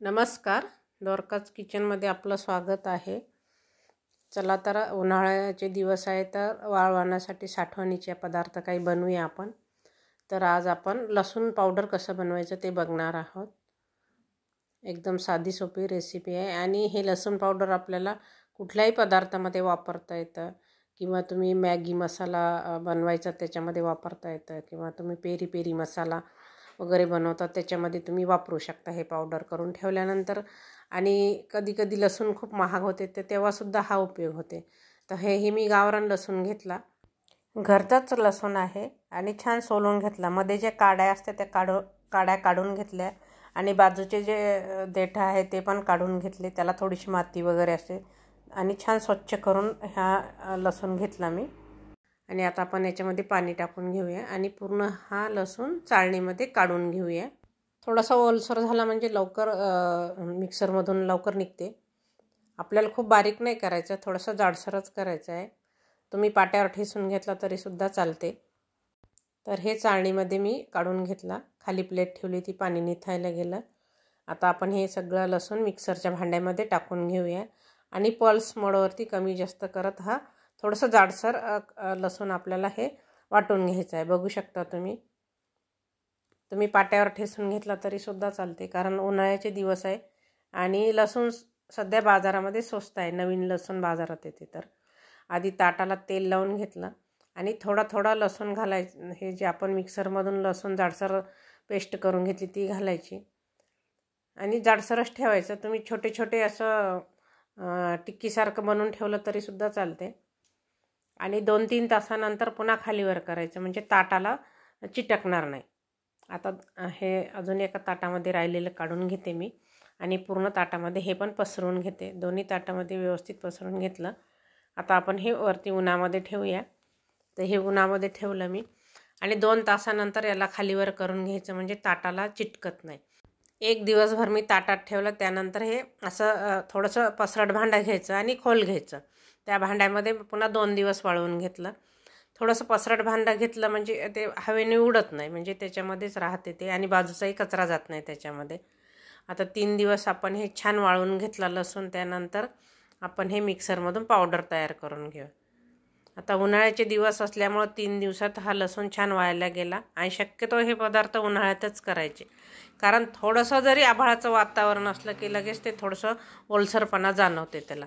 नमस्कार, द्वारकाज किचनमध्ये आपलं स्वागत आहे. चला तर उन्हाळ्याचे दिवस आहे तर वाळवण्यासाठी साठवणीचे पदार्थ काही बनवूया आपण. तर आज आपण लसूण पावडर कसं बनवायचं ते बघणार आहोत. एकदम साधी सोपी रेसिपी आहे आणि हे लसूण पावडर आपल्याला कुठल्याही पदार्थामध्ये वापरता येतं किंवा तुम्ही मॅगी मसाला बनवायचा त्याच्यामध्ये वापरता येतं किंवा तुम्ही पेरी पेरी मसाला वगैरे बनवतात त्याच्यामध्ये तुम्ही वापरू शकता हे पावडर करून ठेवल्यानंतर. आणि कधी कधी लसूण खूप महाग होते तर तेव्हासुद्धा हा उपयोग होते. तर हे मी गावरान लसूण घेतला, घरचाच लसूण आहे आणि छान सोलून घेतला. मध्ये जे काड्या असतात त्या काड्या काढून घेतल्या आणि बाजूचे जे देठ आहे ते पण काढून घेतले. त्याला थोडीशी माती वगैरे असते आणि छान स्वच्छ करून हा लसूण घेतला मी. आणि आता आपण याच्यामध्ये पाणी टाकून घेऊया आणि पूर्ण हा लसूण चाळणीमध्ये काढून घेऊया. थोडासा ओलसर झाला म्हणजे लवकर मिक्सरमधून लवकर निघते. आपल्याला खूप बारीक नाही करायचं, थोडंसं जाडसरच करायचं आहे. तुम्ही पाट्यावर ठेसून घेतला तरीसुद्धा चालते. तर हे चाळणीमध्ये मी काढून घेतला, खाली प्लेट ठेवली, ती पाणी निथायला गेलं. आता आपण हे सगळं लसूण मिक्सरच्या भांड्यामध्ये टाकून घेऊया आणि पल्स मोडवरती कमी जास्त करत हा थोडंसं जाडसर लसूण आपल्याला हे वाटून घ्यायचं आहे. बघू शकता तुम्ही पाट्यावर ठेसून घेतला तरीसुद्धा चालते, कारण उन्हाळ्याचे दिवस आहे आणि लसूण सध्या बाजारामध्ये स्वस्त आहे. नवीन लसूण बाजारात येते. तर आधी ताटाला तेल लावून घेतलं आणि थोडा थोडा लसूण घालायचं. हे जे आपण मिक्सरमधून लसूण जाडसर पेस्ट करून घेतली ती घालायची आणि जाडसरच ठेवायचं. तुम्ही छोटे छोटे असं टिक्कीसारखं बनवून ठेवलं तरीसुद्धा चालते. आणि 2-3 तासानंतर पुन्हा खालीवर करायचं म्हणजे ताटाला चिटकणार नाही. आता हे अजून एका ताटामध्ये राहिलेलं काढून घेते मी आणि पूर्ण ताटामध्ये हे पण पसरवून घेते. दोन्ही ताटामध्ये व्यवस्थित पसरवून घेतलं. आता आपण हे वरती उन्हामध्ये ठेवूया. तर हे उन्हामध्ये ठेवलं मी आणि 2 तासानंतर याला खालीवर करून घ्यायचं म्हणजे ताटाला चिटकत नाही. एक दिवसभर मी ताटात ठेवलं. त्यानंतर हे असं थोडंसं पसरट भांडं घ्यायचं आणि खोल घ्यायचं. त्या भांड्यामध्ये पुन्हा 2 दिवस वाळवून घेतलं. थोडंसं पसरट भांडं घेतलं म्हणजे ते हवेने उडत नाही, म्हणजे त्याच्यामध्येच राहते ते आणि बाजूचाही कचरा जात नाही त्याच्यामध्ये. आता 3 दिवस आपण हे छान वाळवून घेतला लसूण. त्यानंतर आपण हे मिक्सरमधून पावडर तयार करून घेऊ. आता उन्हाळ्याचे दिवस असल्यामुळं 3 दिवसात हा लसूण छान वाळला गेला आणि शक्यतो हे पदार्थ उन्हाळ्यातच करायचे, कारण थोडंसं जरी आभाळाचं वातावरण असलं की लगेच ते थोडंसं ओलसरपणा जाणवते त्याला.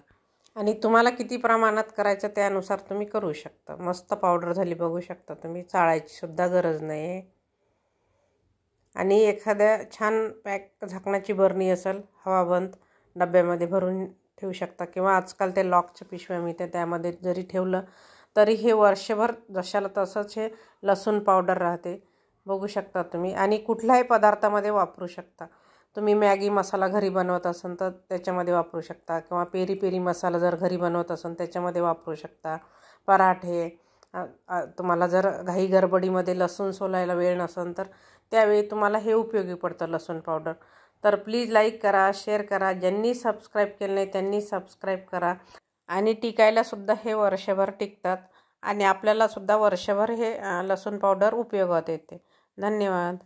आणि तुम्हाला किती प्रमाणात करायचं त्यानुसार तुम्ही करू शकता. मस्त पावडर झाली, बघू शकता तुम्ही, चाळायची सुद्धा गरज नाही आहे. आणि एखाद्या छान पॅक झाकणाची बरणी असेल हवाबंद, डब्यामध्ये भरून ठेवू शकता किंवा आजकाल ते लॉकच्या पिशव्या मिळते त्यामध्ये जरी ठेवलं तरी हे वर्षभर जशाला तसंच हे लसूण पावडर राहते. बघू शकता तुम्ही आणि कुठल्याही पदार्थामध्ये वापरू शकता. तुम्ही मॅगी मसाला घरी बनवत असाल तर त्याच्यामध्ये वापरू शकता किंवा पेरी पेरी मसाला जर घरी बनवत असाल त्याच्यामध्ये वापरू शकता. पराठे, तुम्हाला जर घाई गडबडीमध्ये लसूण सोलायला वेळ नसेल तर त्यावेळी तुम्हाला हे उपयोगी पडतं लसूण पावडर. तर प्लीज लाईक करा, शेअर करा. ज्यांनी सबस्क्राईब केलं नाही त्यांनी सबस्क्राईब करा. आणि टिकायलासुद्धा हे वर्षभर टिकतात आणि आपल्यालासुद्धा वर्षभर हे लसूण पावडर उपयोगात येते. धन्यवाद.